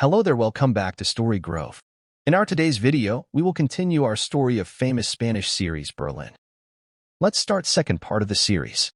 Hello there, welcome back to Story Grove. In our today's video, we will continue our story of famous Spanish series Berlin. Let's start second part of the series.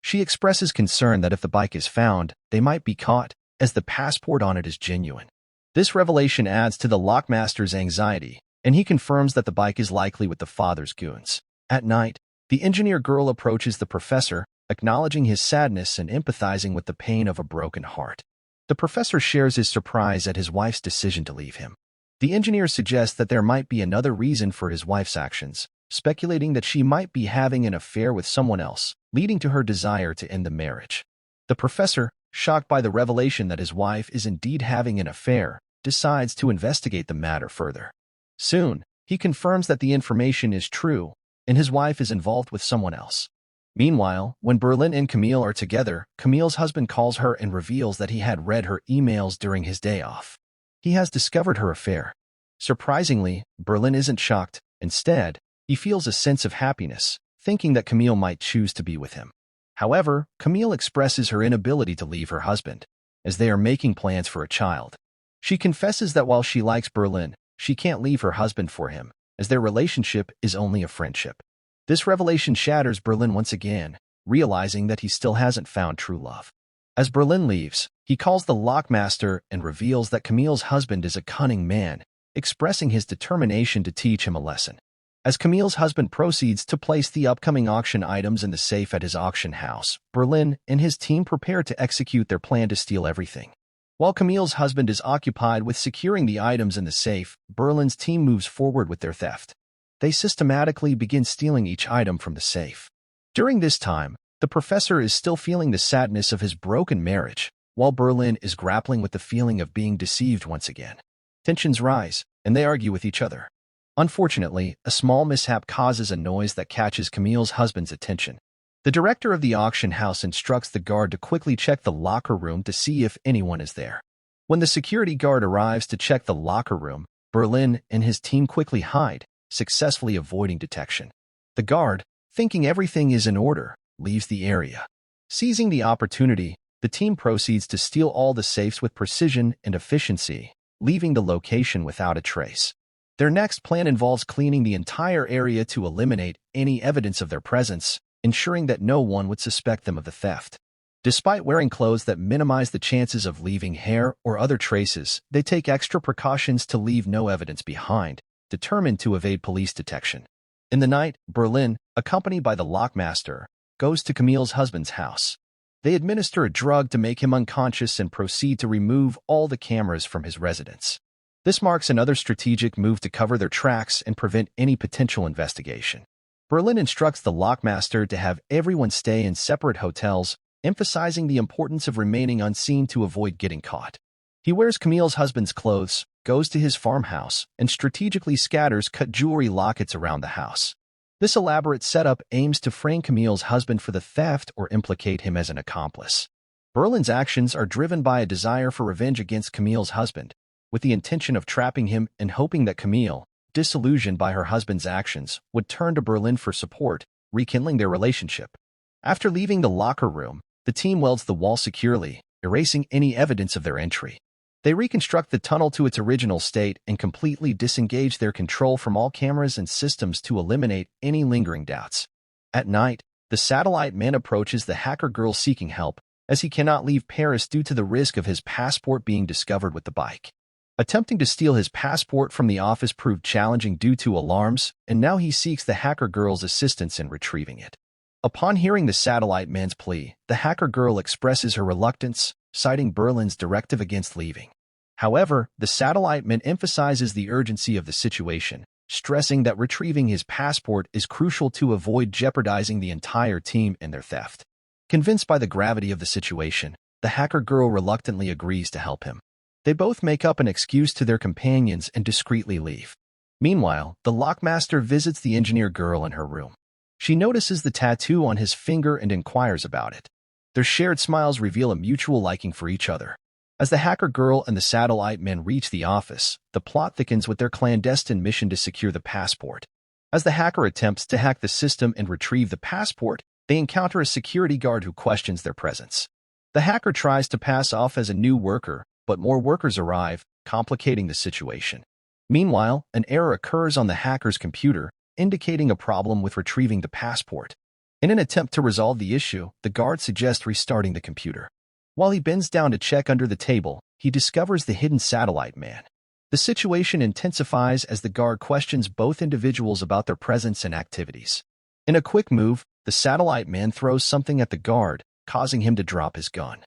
She expresses concern that if the bike is found, they might be caught, as the passport on it is genuine. This revelation adds to the lockmaster's anxiety, and he confirms that the bike is likely with the father's goons. At night, the engineer girl approaches the professor, acknowledging his sadness and empathizing with the pain of a broken heart. The professor shares his surprise at his wife's decision to leave him. The engineer suggests that there might be another reason for his wife's actions, speculating that she might be having an affair with someone else, leading to her desire to end the marriage. The professor, shocked by the revelation that his wife is indeed having an affair, decides to investigate the matter further. Soon, he confirms that the information is true, and his wife is involved with someone else. Meanwhile, when Berlin and Camille are together, Camille's husband calls her and reveals that he had read her emails during his day off. He has discovered her affair. Surprisingly, Berlin isn't shocked. Instead, he feels a sense of happiness, thinking that Camille might choose to be with him. However, Camille expresses her inability to leave her husband, as they are making plans for a child. She confesses that while she likes Berlin, she can't leave her husband for him, as their relationship is only a friendship. This revelation shatters Berlin once again, realizing that he still hasn't found true love. As Berlin leaves, he calls the lockmaster and reveals that Camille's husband is a cunning man, expressing his determination to teach him a lesson. As Camille's husband proceeds to place the upcoming auction items in the safe at his auction house, Berlin and his team prepare to execute their plan to steal everything. While Camille's husband is occupied with securing the items in the safe, Berlin's team moves forward with their theft. They systematically begin stealing each item from the safe. During this time, the professor is still feeling the sadness of his broken marriage, while Berlin is grappling with the feeling of being deceived once again. Tensions rise, and they argue with each other. Unfortunately, a small mishap causes a noise that catches Camille's husband's attention. The director of the auction house instructs the guard to quickly check the locker room to see if anyone is there. When the security guard arrives to check the locker room, Berlin and his team quickly hide, successfully avoiding detection. The guard, thinking everything is in order, leaves the area. Seizing the opportunity, the team proceeds to steal all the safes with precision and efficiency, leaving the location without a trace. Their next plan involves cleaning the entire area to eliminate any evidence of their presence, ensuring that no one would suspect them of the theft. Despite wearing clothes that minimize the chances of leaving hair or other traces, they take extra precautions to leave no evidence behind, determined to evade police detection. In the night, Berlin, accompanied by the lockmaster, goes to Camille's husband's house. They administer a drug to make him unconscious and proceed to remove all the cameras from his residence. This marks another strategic move to cover their tracks and prevent any potential investigation. Berlin instructs the lockmaster to have everyone stay in separate hotels, emphasizing the importance of remaining unseen to avoid getting caught. He wears Camille's husband's clothes, goes to his farmhouse, and strategically scatters cut jewelry lockets around the house. This elaborate setup aims to frame Camille's husband for the theft or implicate him as an accomplice. Berlin's actions are driven by a desire for revenge against Camille's husband, with the intention of trapping him and hoping that Camille, disillusioned by her husband's actions, would turn to Berlin for support, rekindling their relationship. After leaving the locker room, the team welds the wall securely, erasing any evidence of their entry. They reconstruct the tunnel to its original state and completely disengage their control from all cameras and systems to eliminate any lingering doubts. At night, the satellite man approaches the hacker girl seeking help, as he cannot leave Paris due to the risk of his passport being discovered with the bike. Attempting to steal his passport from the office proved challenging due to alarms, and now he seeks the hacker girl's assistance in retrieving it. Upon hearing the satellite man's plea, the hacker girl expresses her reluctance, citing Berlin's directive against leaving. However, the satellite man emphasizes the urgency of the situation, stressing that retrieving his passport is crucial to avoid jeopardizing the entire team in their theft. Convinced by the gravity of the situation, the hacker girl reluctantly agrees to help him. They both make up an excuse to their companions and discreetly leave. Meanwhile, the lockmaster visits the engineer girl in her room. She notices the tattoo on his finger and inquires about it. Their shared smiles reveal a mutual liking for each other. As the hacker girl and the satellite men reach the office, the plot thickens with their clandestine mission to secure the passport. As the hacker attempts to hack the system and retrieve the passport, they encounter a security guard who questions their presence. The hacker tries to pass off as a new worker, but more workers arrive, complicating the situation. Meanwhile, an error occurs on the hacker's computer, indicating a problem with retrieving the passport. In an attempt to resolve the issue, the guard suggests restarting the computer. While he bends down to check under the table, he discovers the hidden satellite man. The situation intensifies as the guard questions both individuals about their presence and activities. In a quick move, the satellite man throws something at the guard, causing him to drop his gun.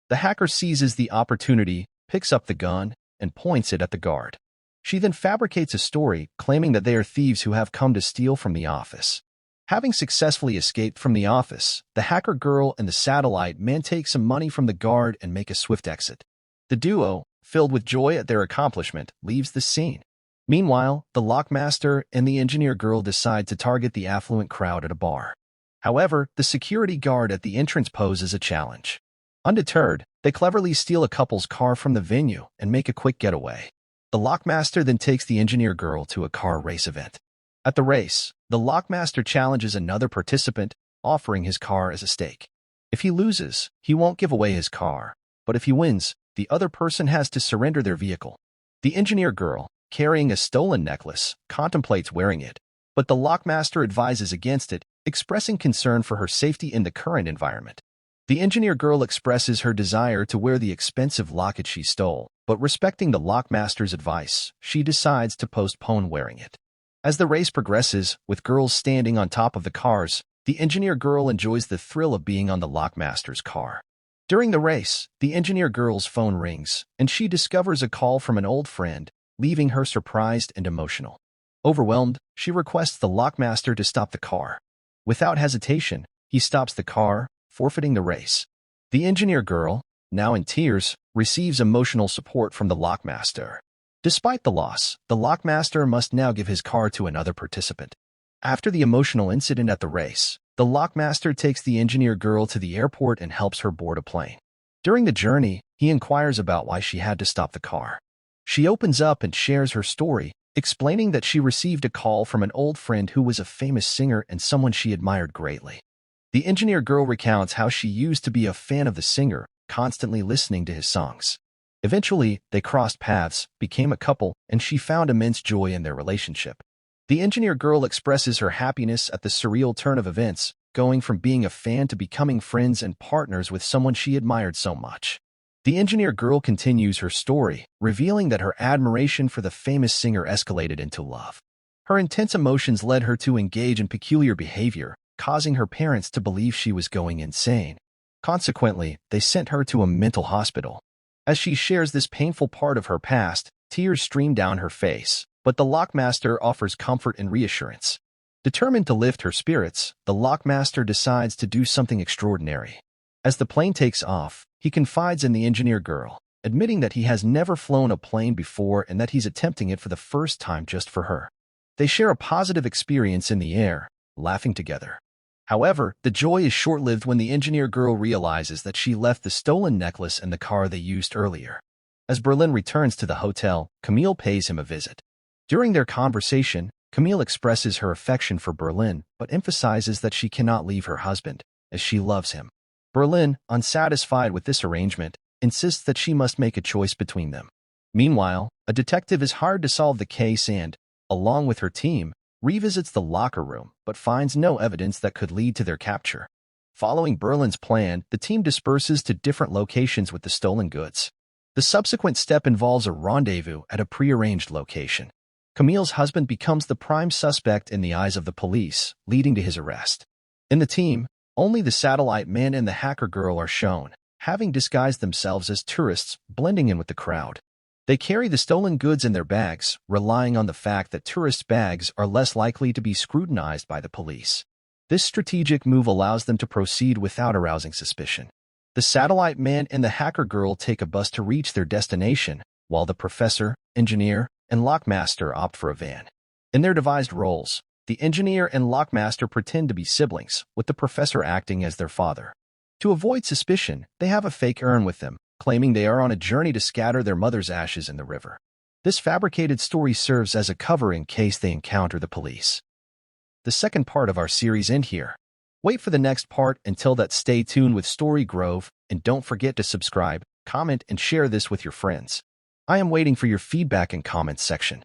The hacker seizes the opportunity, picks up the gun, and points it at the guard. She then fabricates a story, claiming that they are thieves who have come to steal from the office. Having successfully escaped from the office, the hacker girl and the satellite man take some money from the guard and make a swift exit. The duo, filled with joy at their accomplishment, leaves the scene. Meanwhile, the lockmaster and the engineer girl decide to target the affluent crowd at a bar. However, the security guard at the entrance poses a challenge. Undeterred, they cleverly steal a couple's car from the venue and make a quick getaway. The lockmaster then takes the engineer girl to a car race event. At the race, the lockmaster challenges another participant, offering his car as a stake. If he loses, he won't give away his car, but if he wins, the other person has to surrender their vehicle. The engineer girl, carrying a stolen necklace, contemplates wearing it, but the lockmaster advises against it, expressing concern for her safety in the current environment. The engineer girl expresses her desire to wear the expensive locket she stole, but respecting the lockmaster's advice, she decides to postpone wearing it. As the race progresses, with girls standing on top of the cars, the engineer girl enjoys the thrill of being on the lockmaster's car. During the race, the engineer girl's phone rings, and she discovers a call from an old friend, leaving her surprised and emotional. Overwhelmed, she requests the lockmaster to stop the car. Without hesitation, he stops the car, forfeiting the race. The engineer girl, now in tears, receives emotional support from the lockmaster. Despite the loss, the lockmaster must now give his car to another participant. After the emotional incident at the race, the lockmaster takes the engineer girl to the airport and helps her board a plane. During the journey, he inquires about why she had to stop the car. She opens up and shares her story, explaining that she received a call from an old friend who was a famous singer and someone she admired greatly. The engineer girl recounts how she used to be a fan of the singer, constantly listening to his songs. Eventually, they crossed paths, became a couple, and she found immense joy in their relationship. The engineer girl expresses her happiness at the surreal turn of events, going from being a fan to becoming friends and partners with someone she admired so much. The engineer girl continues her story, revealing that her admiration for the famous singer escalated into love. Her intense emotions led her to engage in peculiar behavior, causing her parents to believe she was going insane. Consequently, they sent her to a mental hospital. As she shares this painful part of her past, tears stream down her face, but the lockmaster offers comfort and reassurance. Determined to lift her spirits, the lockmaster decides to do something extraordinary. As the plane takes off, he confides in the engineer girl, admitting that he has never flown a plane before and that he's attempting it for the first time just for her. They share a positive experience in the air, laughing together. However, the joy is short-lived when the engineer girl realizes that she left the stolen necklace in the car they used earlier. As Berlin returns to the hotel, Camille pays him a visit. During their conversation, Camille expresses her affection for Berlin but emphasizes that she cannot leave her husband, as she loves him. Berlin, unsatisfied with this arrangement, insists that she must make a choice between them. Meanwhile, a detective is hired to solve the case and, along with her team, revisits the locker room but finds no evidence that could lead to their capture. Following Berlin's plan, the team disperses to different locations with the stolen goods. The subsequent step involves a rendezvous at a prearranged location. Camille's husband becomes the prime suspect in the eyes of the police, leading to his arrest. In the team, only the satellite man and the hacker girl are shown, having disguised themselves as tourists, blending in with the crowd. They carry the stolen goods in their bags, relying on the fact that tourist bags are less likely to be scrutinized by the police. This strategic move allows them to proceed without arousing suspicion. The satellite man and the hacker girl take a bus to reach their destination, while the professor, engineer, and lockmaster opt for a van. In their devised roles, the engineer and lockmaster pretend to be siblings, with the professor acting as their father. To avoid suspicion, they have a fake urn with them, claiming they are on a journey to scatter their mother's ashes in the river. This fabricated story serves as a cover in case they encounter the police. The second part of our series ends here. Wait for the next part. Until that, stay tuned with Story Grove, and don't forget to subscribe, comment and share this with your friends. I am waiting for your feedback in comments section.